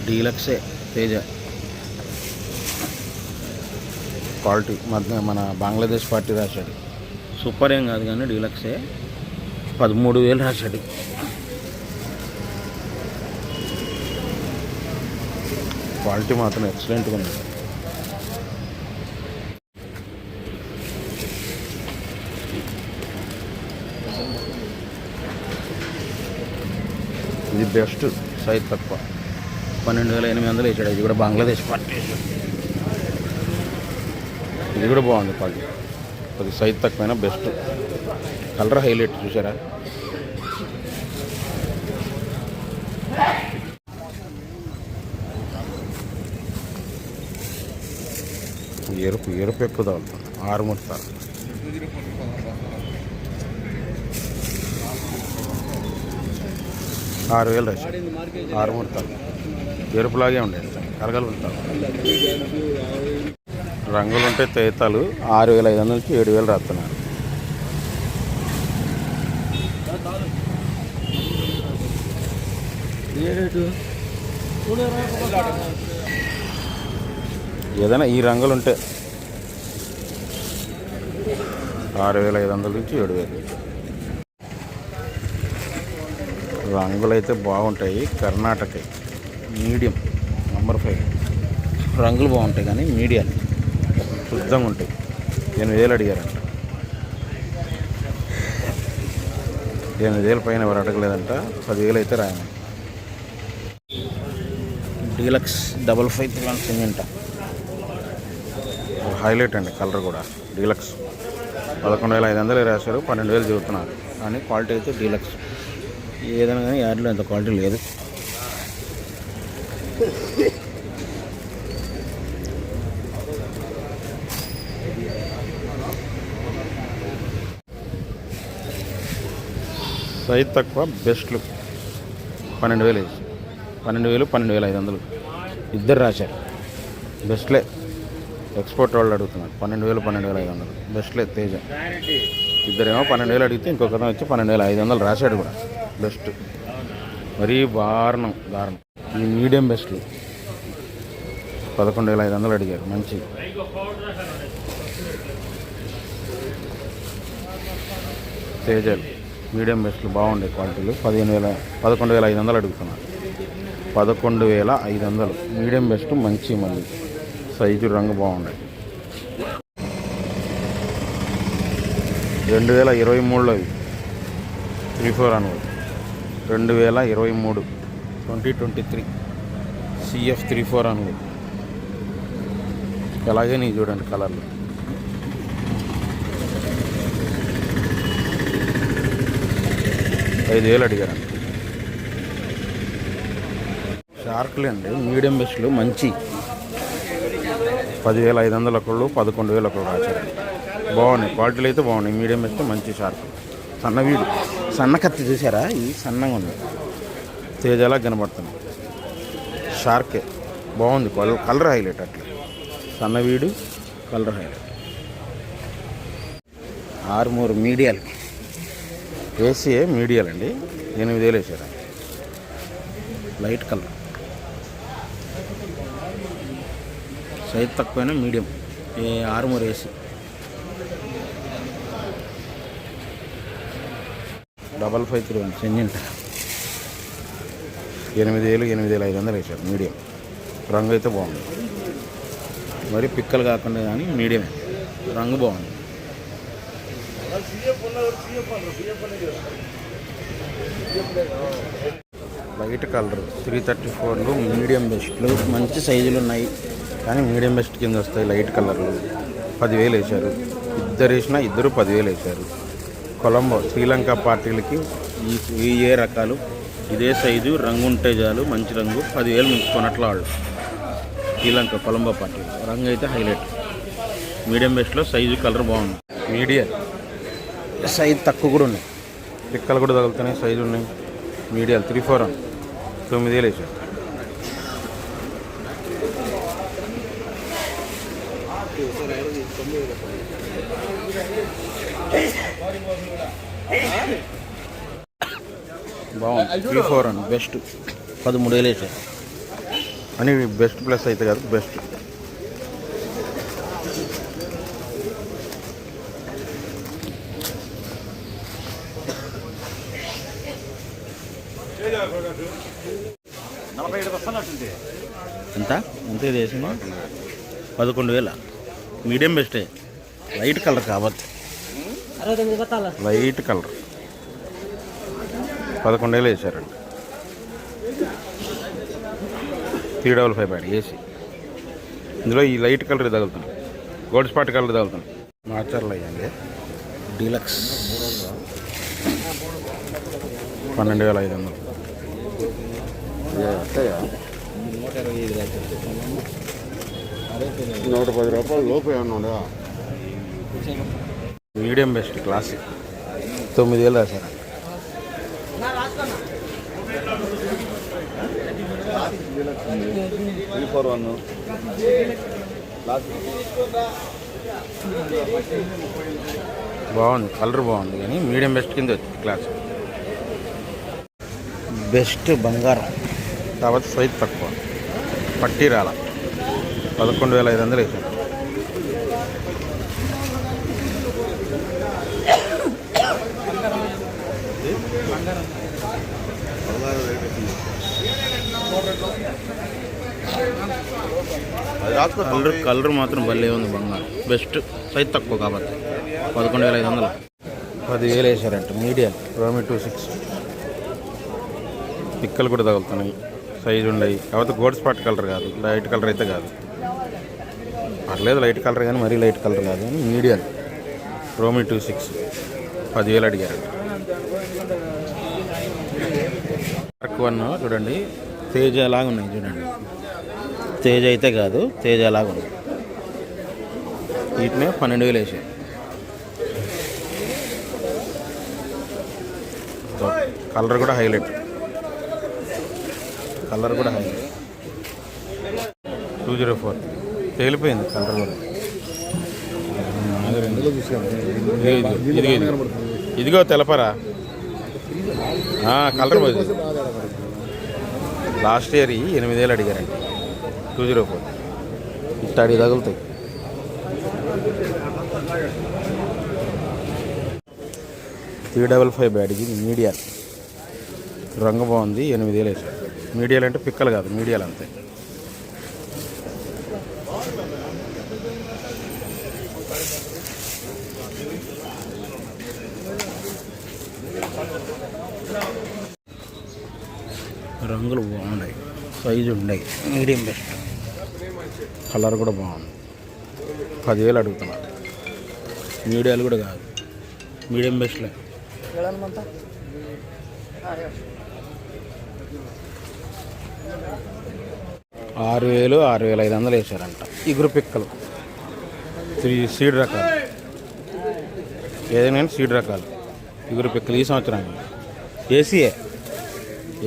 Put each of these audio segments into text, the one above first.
డీలక్సే Teja quality మధ్య మన Bangladesh party రాశాడు. సూపర్ ఏం కాదు కానీ డీలక్సే 13,000 రాశాడు. క్వాలిటీ మాత్రం ఎక్సలెంట్గా ఉంది. ఇది బెస్ట్, సైజ్ తక్కువ 12,800 వేసాడు. ఇది కూడా బంగ్లాదేశ్ పార్టీ. ఇది కూడా బాగుంది క్వాలిటీ, కొద్ది సైజ్ తక్కువైనా బెస్ట్. కలర్ హైలైట్ చూసారా? ఎరుపు ఎరుపు ఎక్కువ తగులుతుంది. 6 ముడతారు. $6,000 రాశాడు. 6 ముడతారు. ఎరుపులాగే ఉండేది, కలగలు ఉంటారు. రంగులు ఉంటే తేతాలు 6,500 నుంచి 7,000 రాస్తున్నారు. ఏదైనా ఈ రంగులు ఉంటే 6,500 నుంచి 7,000. రంగులు అయితే బాగుంటాయి. కర్ణాటక మీడియం నంబర్ 5 రంగులు బాగుంటాయి కానీ మీడియం శుద్ధంగా ఉంటాయి. 8,000 అడిగారంట. 8,000 పైన ఎవరు అడగలేదంట. 10,000 అయితే రాయమని. డీలక్స్ 553 సిమెంట్ హైలైట్ అండి. కలర్ కూడా డీలక్స్ 11,500 రాశారు. 12,000 చెబుతున్నారు కానీ క్వాలిటీ అయితే డీలక్స్. ఏదైనా కానీ యాడ్లో అంత క్వాలిటీ లేదు. సైజ్ తక్కువ బెస్ట్ లుక్. 12,000 వేసి 12,000 12,500 ఇద్దరు రాశారు. బెస్ట్లే. ఎక్స్పోర్ట్ వాళ్ళు అడుగుతున్నారు 12,000 12,500 బెస్ట్లే తేజ. ఇద్దరేమో 12,000 అడిగితే ఇంకొక వచ్చి 12,500 రాశాడు కూడా. బెస్ట్ మరీ దారుణం. ఈ మీడియం బెస్ట్లు 11,500 అడిగారు. మంచి తేజాలు మీడియం బెస్ట్లు బాగుండే క్వాలిటీలు. 11,500 అడుగుతున్నారు. 11,500 మీడియం బెస్ట్ మంచి. మళ్ళీ సైజు రంగు బాగుండే. 2023లో 34 అనుకోండి. 2023 2023 CF 34 అనుకోండి. అలాగే నీ చూడండి కలర్లు. $5,000 అడిగారండి. షార్క్లు అండి మీడియం బెస్ట్లు మంచి. 10,500 ఒకళ్ళు, 11,000 ఒకళ్ళు రాశారు. బాగున్నాయి క్వాలిటీలు అయితే బాగున్నాయి. మీడియం బెస్ట్ మంచి షార్క్. సన్న వీడు సన్న కత్తి చూసారా? ఇది సన్నగా ఉంది. తేజలా కనబడుతుంది. షార్కే బాగుంది. Colour highlight. అట్లా సన్న వీడు కలర్ హైలైట్. 6 మీడియాలు ఏసీఏ మీడియాలు అండి. 8,000 వేసారు. లైట్ కలర్ సైజ్ తక్కువైనా మీడియం. 6 ఏసీ 553 సెంజెంట్ 8,000 8,500 వేసారు. మీడియం రంగు అయితే బాగుంది. మరి పిక్కలు కాకుండా కానీ మీడియమే. రంగు బాగుంది. లైట్ కలర్ 334 మీడియం బెస్ట్లు మంచి సైజులు ఉన్నాయి కానీ మీడియం బెస్ట్ కింద వస్తాయి. లైట్ కలర్లు 10,000 వేశారు. ఇద్దరు వేసినా ఇద్దరు 10,000 వేశారు. కొలంబో శ్రీలంక పార్టీలకి ఈ ఏ రకాలు ఇదే సైజు రంగు ఉంటే చాలు. మంచి రంగు 10,000 మించుకున్నట్లు వాళ్ళు. శ్రీలంక కొలంబో పార్టీ రంగు అయితే హైలైట్. మీడియం బెస్ట్లో సైజు కలర్ బాగుంది. మీడియం సైజు తక్కువ కూడా ఉన్నాయి. పిక్కలు కూడా తగులుతున్నాయి. సైజు ఉన్నాయి. మీడియాలు 34 9,000 వేసారు. బాగుంది. 34 బెస్ట్ 13,000 వేసారు. అని బెస్ట్ ప్లస్ అయితే కాదు, బెస్ట్. ఎంత ఎంత ఇది వేసింది? 11,000. మీడియం బెస్టే, లైట్ కలర్ కాబట్టి, లైట్ కలర్ 11,000 వేసారండి. 355 బ్యాడ్ ఏసీ. ఇందులో ఈ లైట్ కలర్ తగులుతుంది, గోల్డ్ స్పాట్ కలర్ తగులుతుంది. మార్చర్లు అయ్యండి. డీలక్స్ 12,500. 110 రూపాయలు లోపు ఏమన్నా. మీడియం బెస్ట్ క్లాసిక్ 9,000 రాశారు. బాగుంది, కలర్ బాగుంది, కానీ మీడియం బెస్ట్ కింద వచ్చింది క్లాస్. బెస్ట్ బంగారం కాబట్టి సైజ్ తక్కువ, పట్టి రాల. 11,500 వేసాను. కలర్ మాత్రం భలే ఉంది బంగారం, బెస్ట్ సైజ్ తక్కువ కాబట్టి 11,500. 10,000 వేసారంట. మీడియం రోమి 26. పిక్కలు కూడా తగులుతున్నాయి, సైజు ఉన్నాయి. కాకపోతే గోల్డ్ స్పాట్ కలర్ కాదు, లైట్ కలర్ అయితే కాదు. పర్లేదు లైట్ కలర్, కానీ మరీ లైట్ కలర్ కాదు. కానీ మీడియం రోమి 26. 10,000 అడిగారంట. మార్క్ 1 చూడండి, తేజ లాగా ఉన్నాయి చూడండి. తేజ అయితే కాదు, తేజ లాగా ఉంది. వీటినే 12,000 వేసారు. కలర్ కూడా హైలైట్, కలర్ కూడా హైలైట్. 204 తేలిపోయింది కలర్ కూడా. ఇదిగో తెలపరా కలర్ పోయింది. లాస్ట్ ఇయర్ 8,000 అడిగారండి. 204 ఇట్టాడి తగులుతాయి. $355 బ్యాడ్కి మీడియాల్ రంగు బాగుంది. 8,000 వేసారు. మీడియాలు అంటే పిక్కలు కాదు, మీడియాలు అంతే. రంగులు బాగున్నాయి, సైజు ఉన్నాయి. మీడియం బెస్ట్, కలర్ కూడా బాగుంది. 10,000 అడుగుతున్నారు. మీడియాలు కూడా కాదు, మీడియం బెస్ట్లే. 6,000 6,500 వేసారంట. ఇగురు పిక్కలు 3 సీడ్ రకాలు, ఏదైనా సీడ్ రకాలు. ఇగురు పిక్కలు ఈ సంవత్సరానికి.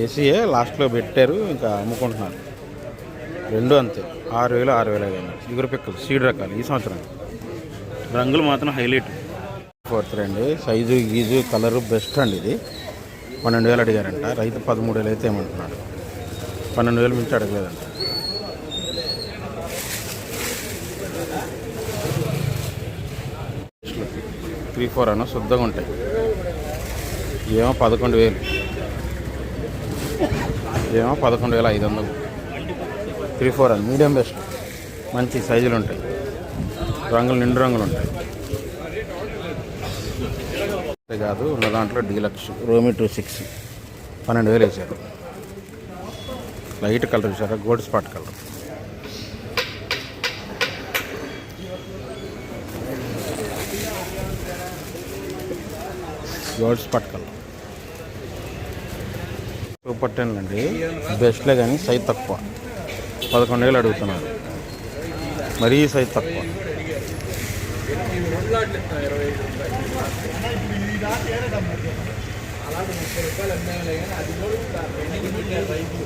ఏసీఏ లాస్ట్లో పెట్టారు, ఇంకా అమ్ముకుంటున్నారు. రెండు అంతే, 6,000 6,500. ఇగురు పిక్కలు సీడ్ రకాలు ఈ సంవత్సరానికి. రంగులు మాత్రం హైలైట్. 4th అండి. సైజు గీజు కలరు బెస్ట్ అండి. ఇది 12,000 అడిగారంట. రైతు 13,000 అయితే ఏమంటున్నాడు. 12,000 మించి అడగలేదంట. త్రీ 4 అన్న శుద్ధంగా ఉంటాయి. ఏమో 11,000, ఏమో 11,500. 3 4 అని మీడియం బెస్ట్, మంచి సైజులు ఉంటాయి. రంగులు నిండు రంగులు ఉంటాయి. కాదు ఉన్న దాంట్లో డీలక్స్ రోమి 26. 12,000 వేసారు. లైట్ కలర్ వేసారా, gold spot colour. Gold spot colour super 10 అండి. బెస్ట్లే కానీ సైజ్ తక్కువ. 11,000 అడుగుతున్నారు. మరీ సైజ్ తక్కువ.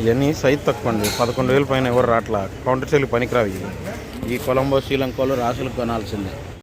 ఇవన్నీ సైజ్ తక్కువ అండి. 11,000 పైన ఎవరు రాట్లా. కౌంటర్ సేల్ పనికిరావు. ఈ కొలంబో శ్రీలంకలో రాసులు కొనాల్సిందే.